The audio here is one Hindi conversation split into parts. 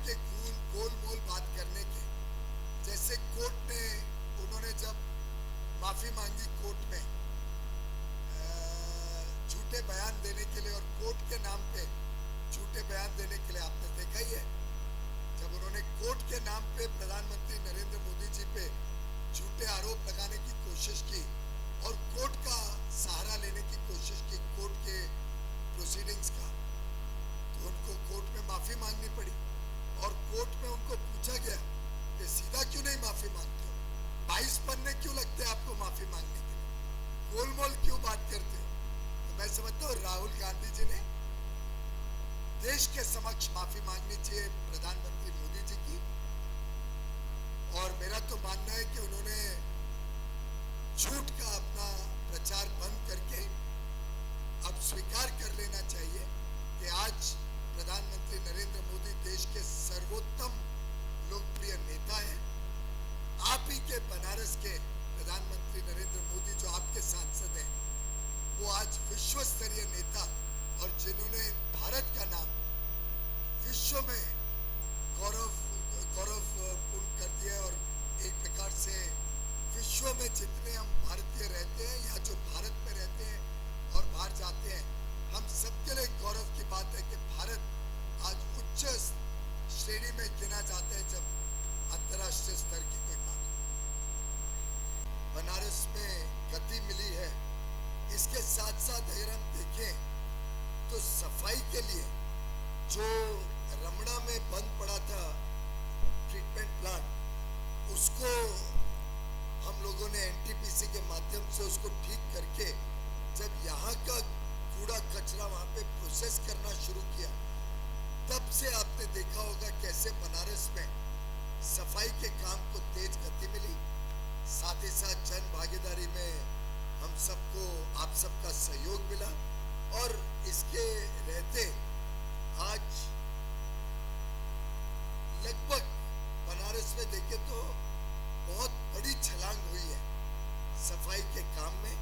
के गोल मोल बात करने के, जैसे कोर्ट ने उन्होंने जब माफी मांगी कोर्ट में झूठे बयान देने के लिए और कोर्ट के नाम पे झूठे बयान देने के लिए, आपने देखा ही है जब उन्होंने कोर्ट के नाम पे प्रधानमंत्री नरेंद्र मोदी जी पे झूठे आरोप लगाने की कोशिश की और कोर्ट का सहारा लेने की कोशिश की, कोर्ट के प्रोसीडिंग्स का, तो उनको कोर्ट में माफी मांगनी पड़ी और कोर्ट में उनको पूछा गया कि सीधा क्यों नहीं माफी मांगते हो, 22 पन्ने क्यों लगते हैं आपको माफी मांगने के लिए, गोलमोल क्यों बात करते हो। तो मैं समझता हूँ राहुल गांधी जी ने देश के समक्ष माफी मांगनी चाहिए प्रधानमंत्री मोदी जी की, और मेरा तो मानना है कि उन्होंने झूठ का अपना प्रचार बंद करके अब स्वीकार कर लेना चाहिए कि आज प्रधानमंत्री नरेंद्र मोदी देश के सर्वोत्तम लोकप्रिय नेता हैं। आप ही के बनारस के प्रधानमंत्री नरेंद्र मोदी जो आपके सांसद हैं, वो आज विश्व स्तरीय नेता और जिन्होंने भारत का नाम विश्व में गौरवपूर्ण कर दिया और एक प्रकार से विश्व में जितने हम भारतीय रहते हैं या जो भारत में रहते हैं और बाहर जाते हैं, हम सबके लिए गौरव की बात है कि भारत आज उच्च श्रेणी में गिना जाता है जब अंतर्राष्ट्रीय स्तर की कोई बात हो। बनारस में गति मिली है। इसके साथ साथ अगर हम देखें तो सफाई के लिए जो रमणा में बंद पड़ा था ट्रीटमेंट प्लांट, उसको हम लोगों ने एनटीपीसी के माध्यम से उसको ठीक करके जब यहाँ का कूड़ा कचरा वहाँ पे प्रोसेस करना शुरू किया, तब से आपने देखा होगा कैसे बनारस में सफाई के काम को तेज गति मिली। साथ ही साथ जन भागीदारी में हम सबको आप सबका सहयोग मिला और इसके रहते आज लगभग बनारस में देखे तो बहुत बड़ी छलांग हुई है सफाई के काम में,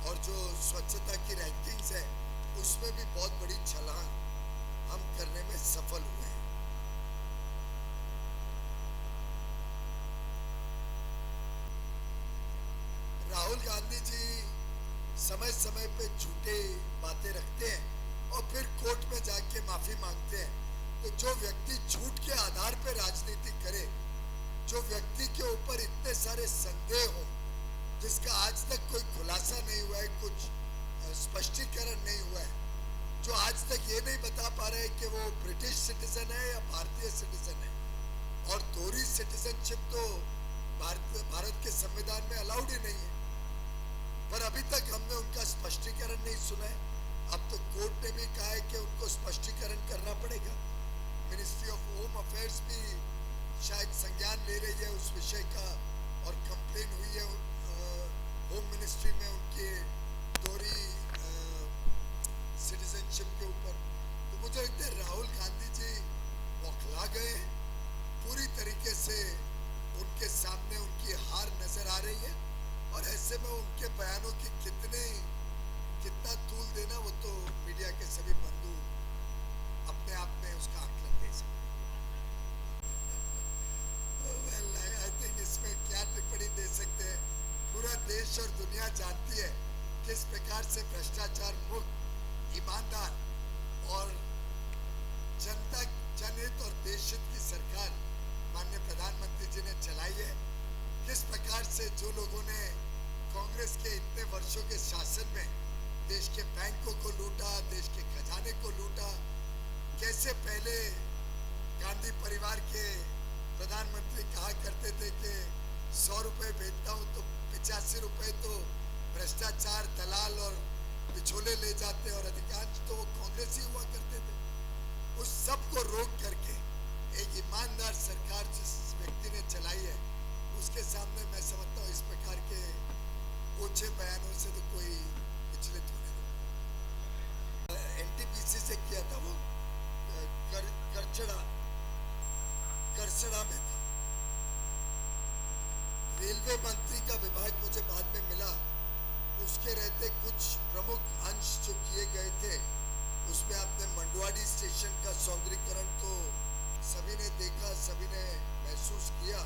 और जो स्वच्छता की रैंकिंग्स है उसमें भी बहुत बड़ी छलांग हम करने में सफल हुए हैं। राहुल गांधी जी समय समय पे झूठे बातें रखते हैं और फिर कोर्ट में जाके माफी मांगते हैं। तो जो व्यक्ति झूठ के आधार पर राजनीति करे, जो व्यक्ति के ऊपर इतने सारे संदेह हो, जिसका आज तक कोई खुलासा नहीं हुआ है, कुछ स्पष्टीकरण नहीं हुआ है, जो आज तक ये नहीं बता पा रहे कि वो ब्रिटिश सिटीजन है या भारतीय सिटीजन है, और दोहरी सिटीजनशिप तो भारत के संविधान में अलाउड ही नहीं है, पर अभी तक हमने उनका स्पष्टीकरण नहीं सुना है। अब तो कोर्ट ने भी कहा है कि उनको स्पष्टीकरण करना पड़ेगा। मिनिस्ट्री ऑफ होम अफेयर्स भी शायद संज्ञान ले रही है उस विषय का और कंप्लेन हुई है होम मिनिस्ट्री में उनके दोहरी सिटीजनशिप के ऊपर। तो मुझे लगता है राहुल गांधी जी बौखला गए हैं, पूरी तरीके से उनके सामने उनकी हार नजर आ रही है, और ऐसे में उनके बयानों की कितना तूल देना वो तो मीडिया के सभी बंधु अपने आप में उसका आकलन दे सकते हैं। well, I think इसमें क्या टिप्पणी दे सकते हैं। पूरा देश और दुनिया जानती है किस प्रकार से भ्रष्टाचार मुक्त, ईमानदार और जनता जनहित और देश हित की सरकार माननीय प्रधानमंत्री जी ने चलाई है। किस प्रकार से जो लोगों ने कांग्रेस के इतने वर्षों के शासन में देश के बैंकों को लूटा, देश के खजाने को लूटा, कैसे पहले गांधी परिवार के प्रधानमंत्री कहा करते थे कि 100 रुपए भेजता हूं तो 85 रुपए तो भ्रष्टाचार दलाल और पिछोले ले जाते, और अधिकांश तो वो कांग्रेस ही हुआ करते थे। उस सब को रोक करके एक ईमानदार सरकार जिस व्यक्ति ने चलाई है, उसके सामने मैं समझता हूँ इस प्रकार के ओछे बयानों से तो कोई विचलित होने नहीं। एनटीपीसी से किया था वो करसड़ा में था। रेलवे मंत्री का विभाग मुझे बाद में मिला, उसके रहते कुछ प्रमुख अंश जो किए गए थे उसमें आपने मंडवाड़ी स्टेशन का सौंदर्यीकरण तो सभी ने देखा, सभी ने महसूस किया।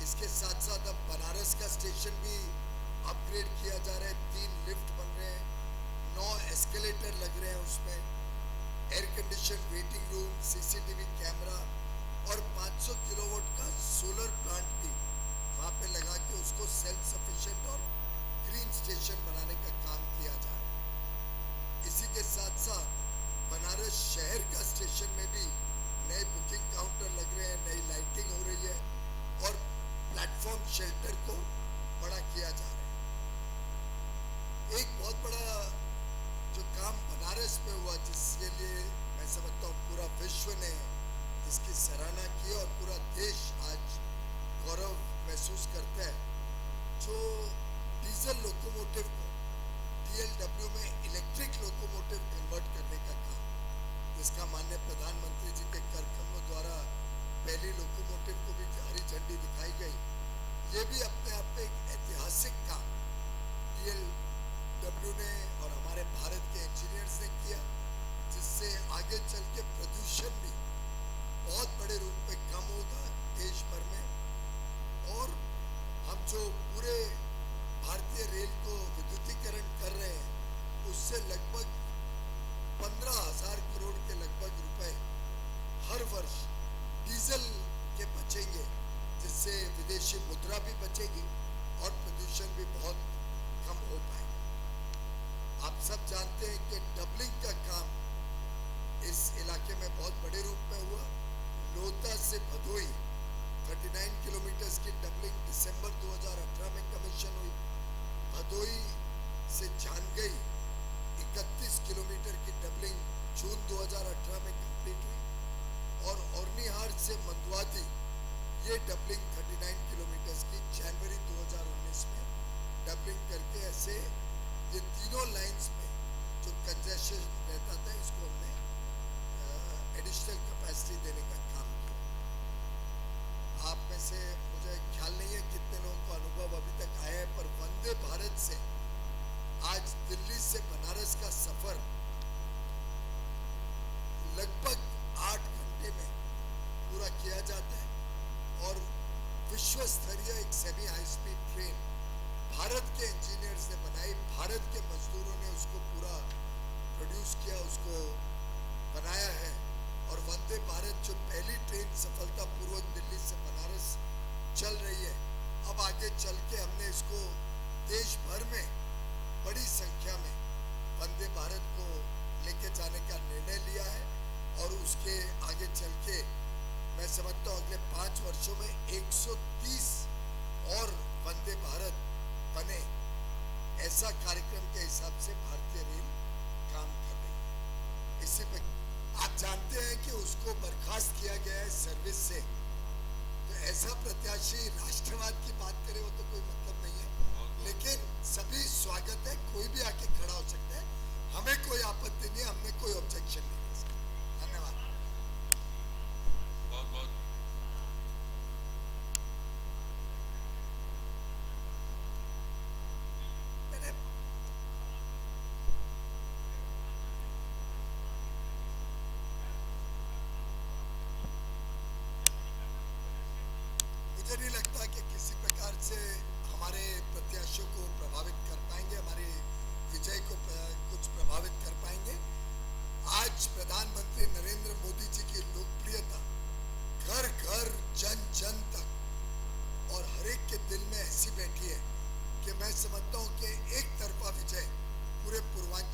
इसके साथ साथ अब बनारस का स्टेशन भी अपग्रेड किया जा रहा है। 3 लिफ्ट बन रहे हैं, 9 एस्केलेटर लग रहे हैं उसमें, air condition waiting room, CCTV camera और 500 किलोवाट का सोलर प्लांट भी वहाँ पे लगा के उसको सेल्फ सफिशिएंट और ग्रीन स्टेशन बनाने का काम किया जा रहा है। इसी के साथ साथ बनारस शहर का स्टेशन में भी नए बुकिंग काउंटर लग रहे हैं, नई लाइटिंग हो रही है और प्लेटफॉर्म शेल्टर को बड़ा किया जा रहा है। एक बहुत बड़ा जो काम बनारस में हुआ, जिसके लिए मैं समझता हूँ पूरा विश्व ने इसकी सराहना की और पूरा देश आज गौरव महसूस करता है, जो डीजल लोकोमोटिव को DLW में इलेक्ट्रिक लोकोमोटिव कन्वर्ट करने का काम, जिसका माननीय प्रधानमंत्री जी के कार्यक्रमों द्वारा पहली लोकोमोटिव को भी हरी झंडी दिखाई गई। ये भी अपने आप में एक ऐतिहासिक काम DLW ने और हमारे भारत के इंजीनियर्स ने किया, जिससे आगे चल के प्रदूषण भी बहुत बड़े रूप में कम होगा देश भर में। और हम जो पूरे भारतीय रेल को विद्युतीकरण कर रहे हैं, उससे लगभग 15,000 करोड़ के लगभग रुपए हर वर्ष डीजल के बचेंगे, जिससे विदेशी मुद्रा भी बचेगी और प्रदूषण भी बहुत कम हो पाएगा। आप सब जानते हैं कि डबलिंग का काम इस इलाके में बहुत बड़े रूप में हुआ। लोता से भदोई 39 किलोमीटर की डबलिंग दिसंबर 2018 में कमीशन हुई। भदोई से जानगई 31 किलोमीटर की डबलिंग जून 2018 में कंप्लीट हुई और औरनिहार से मंदवाती ये डबलिंग 39 किलोमीटर की जनवरी 2019 में डबलिंग करके ऐसे ये तीनों लाइंस में जो कंजेशन रहता था, इसको हमने एडिशनल कैपेसिटी देने का काम किया। आप में से मुझे ख्याल नहीं है कितने लोगों को अनुभव अभी तक आया है, पर वंदे भारत से आज दिल्ली से बनारस का सफर लगभग 8 घंटे में पूरा किया जाता है और विश्व स्तरीय एक semi high speed train Bharat के इंजीनियर्स ने बनाई, भारत के मजदूरों ने उसको पूरा प्रोड्यूस किया, उसको बनाया है। और वंदे भारत जो पहली ट्रेन सफलतापूर्वक दिल्ली से बनारस चल रही है, अब आगे चल के हमने इसको देश भर में बड़ी संख्या में वंदे भारत को लेके जाने का निर्णय लिया है और उसके आगे चल के मैं समझता हूँ अगले 5 वर्षों में 130 और वंदे भारत बने, ऐसा कार्यक्रम के हिसाब से भारतीय रेल काम कर रही है। इसी पे आप जानते हैं कि उसको बर्खास्त किया गया है सर्विस से, तो ऐसा प्रत्याशी राष्ट्रवाद की बात करे वो तो कोई मतलब नहीं है, लेकिन सभी स्वागत है, कोई भी आके खड़ा हो सकता है, हमें कोई आपत्ति नहीं है, हमें कोई ऑब्जेक्शन नहीं है। धन्यवाद। बहुत बहुत मुझे नहीं लगता कि किसी प्रकार से हमारे प्रत्याशियों को प्रभावित कर पाएंगे, हमारी विजय को कुछ प्रभावित कर पाएंगे। आज प्रधानमंत्री नरेंद्र मोदी जी की लोकप्रियता घर घर जन जन तक और हर एक के दिल में ऐसी बैठी है कि मैं समझता हूँ कि एक तरफा विजय पूरे पूर्वांचल